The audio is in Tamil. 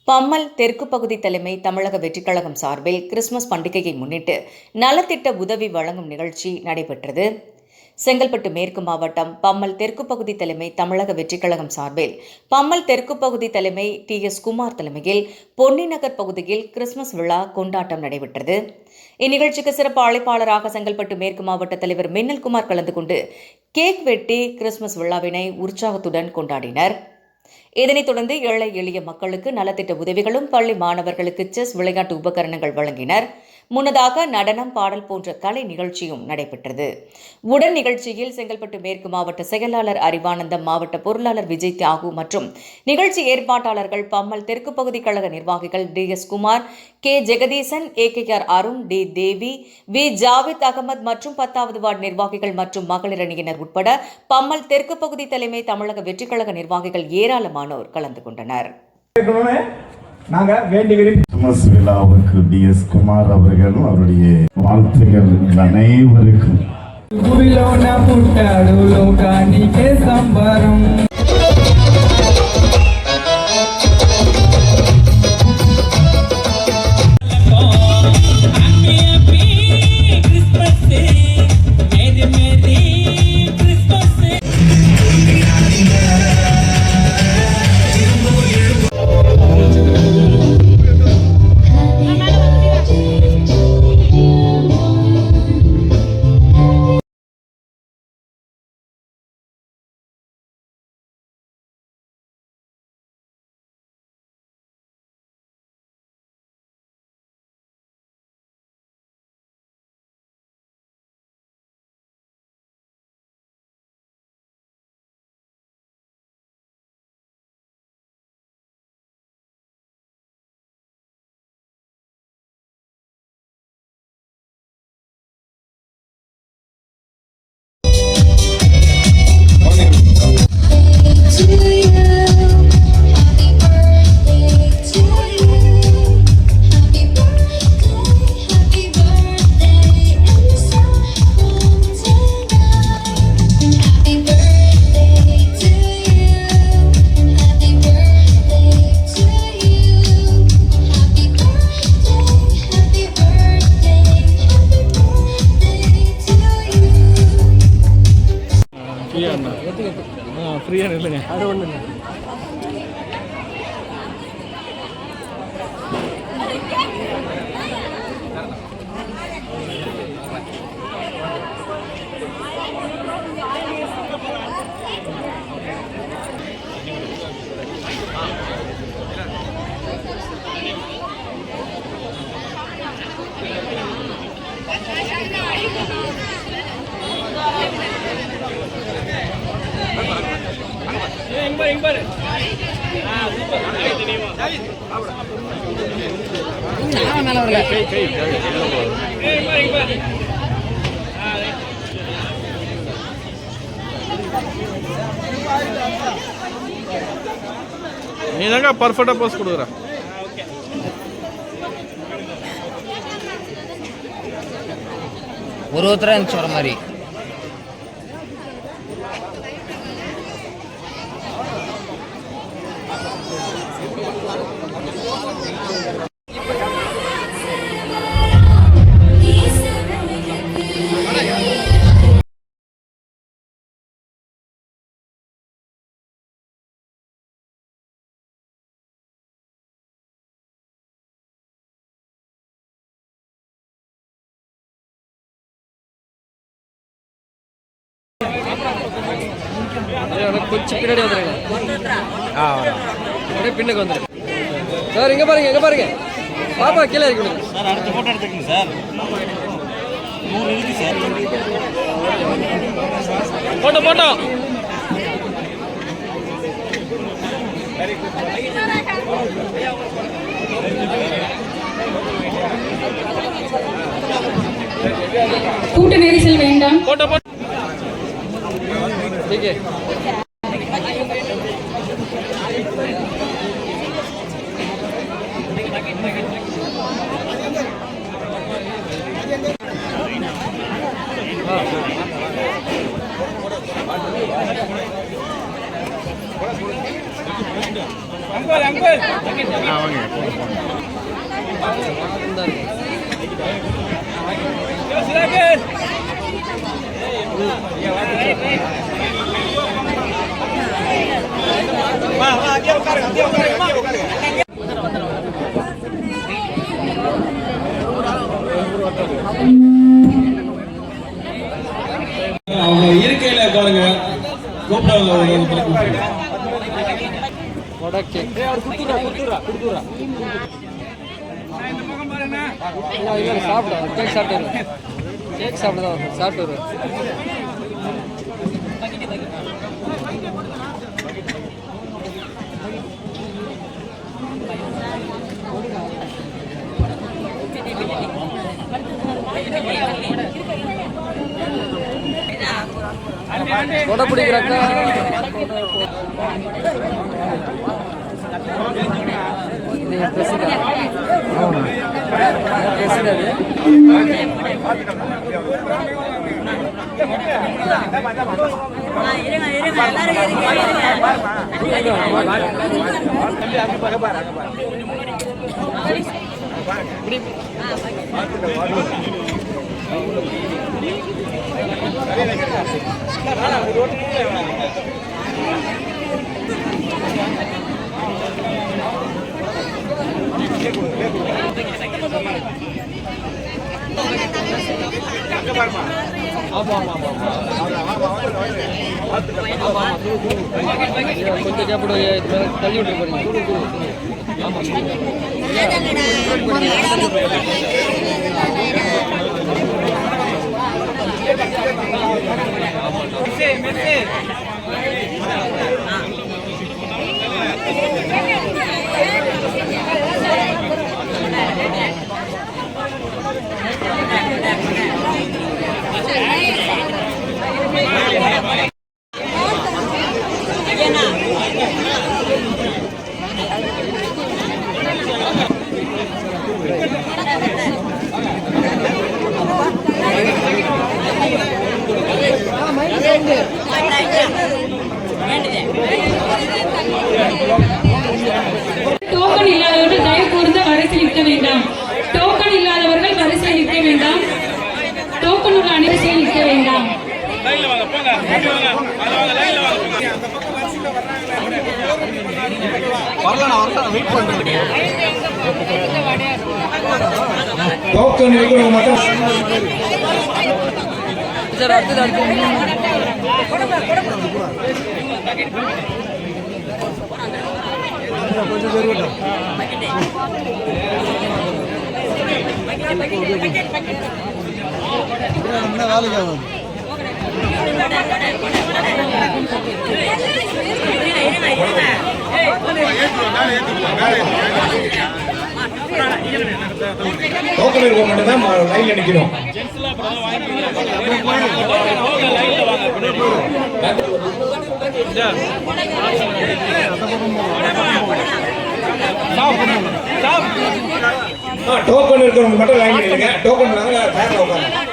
பம்மல் தெற்கு பகுதி தலைமை தமிழக வெற்றிக்கழகம் சார்பில் கிறிஸ்துமஸ் பண்டிகையை முன்னிட்டு நலத்திட்ட உதவி வழங்கும் நிகழ்ச்சி நடைபெற்றது. செங்கல்பட்டு மேற்கு மாவட்டம் பம்மல் தெற்கு பகுதி தலைமை தமிழக வெற்றிக்கழகம் சார்பில் பம்மல் தெற்கு பகுதி தலைமை TS குமார் தலைமையில் பொன்னி நகர் பகுதியில் கிறிஸ்துமஸ் விழா கொண்டாட்டம் நடைபெற்றது. இந்நிகழ்ச்சிக்கு சிறப்பு அழைப்பாளராக செங்கல்பட்டு மேற்கு மாவட்ட தலைவர் மின்னல்குமார் கலந்து கொண்டு கேக் வெட்டி கிறிஸ்துமஸ் விழாவினை உற்சாகத்துடன் கொண்டாடினர். இதனைத் தொடர்ந்து ஏழை எளிய மக்களுக்கு நலத்திட்ட உதவிகளும் பள்ளி மாணவர்களுக்கு செஸ் விளையாட்டு உபகரணங்கள் வழங்கினர். முன்னதாக நடனம், பாடல் போன்ற கலை நிகழ்ச்சியும் நடைபெற்றது. உடன் நிகழ்ச்சியில் செங்கல்பட்டு மேற்கு மாவட்ட செயலாளர் அறிவானந்தம், மாவட்ட பொருளாளர் விஜய் தியாகு மற்றும் நிகழ்ச்சி ஏற்பாட்டாளர்கள் பம்மல் தெற்கு பகுதி கழக நிர்வாகிகள் DS Kumar, K Jagadeesan, AKR Arun, D தேவி, V ஜாவித் அகமது மற்றும் 10வது வார்டு நிர்வாகிகள் மற்றும் மகளிர் அணியினர் உட்பட பம்மல் தெற்கு பகுதி தலைமை தமிழக வெற்றிக்கழக நிர்வாகிகள் ஏராளமானோர் கலந்து கொண்டனர். கிறிஸ்துமஸ் விழாவுக்கு DS குமார் அவர்களும் அவருடைய வாழ்த்துகள் அனைவருக்கும். ஃப்ரீயா இல்லைங்க, அது ஒன்று இல்லை. நீ தாங்க பர்ஃபெக்டாக போஸ்ட் கொடுக்குற. ஒருத்தராக இருந்துச்சு வர மாதிரி. கொஞ்சம் பின்னாடி வந்துடுங்க. அப்படியே பின்னுக்கு வந்துடுங்க சார். இங்கே பாருங்க, எங்கே பாருங்க, பாப்பா கீழே இருக்கணும் சார். அடுத்த ஃபோட்டோ எடுத்துக்கங்க சார். 100 இருக்கு சார். போட்டோ கூட்ட நெரிசல் வேண்டாம். போட்டோ ठीक है. अंकल அவங்க இருக்கையில பாருங்க கூப்பிடுவாங்க. வடக்கே கொடுத்துறா இல்லை சாப்பிட கேக் சாப்பிட்டு கேக் சாப்பிட தான் சாப்பிட்டு வருவேன். கொடை பிடிக்கிறாக்கா நீங்கள் பேசுகிறா பேசுகிறாரு. கொஞ்சம் கேப்பிட தள்ளி விட்டு போறீங்க. டோக்கன் இல்லாதவர்கள் தயவு கூர்ந்து வரிசையில் நிற்க வேண்டாம். டோக்கன் இல்லாதவர்கள் வரிசையில் நிற்க வேண்டாம். டோக்கன் உள்ள அனைவரிசையில் நிற்க வேண்டாம். டோக்கன் இருக்கிறவங்க மட்டும் சார் அடுத்தது டோக்கன் இருக்க மட்டும் தான் லைன்ல நிக்கணும். டோக்கன் இருக்கிறவங்க மட்டும் லைன்ல நில்லுங்க. டோக்கன் பேக்ல உட்காருங்க.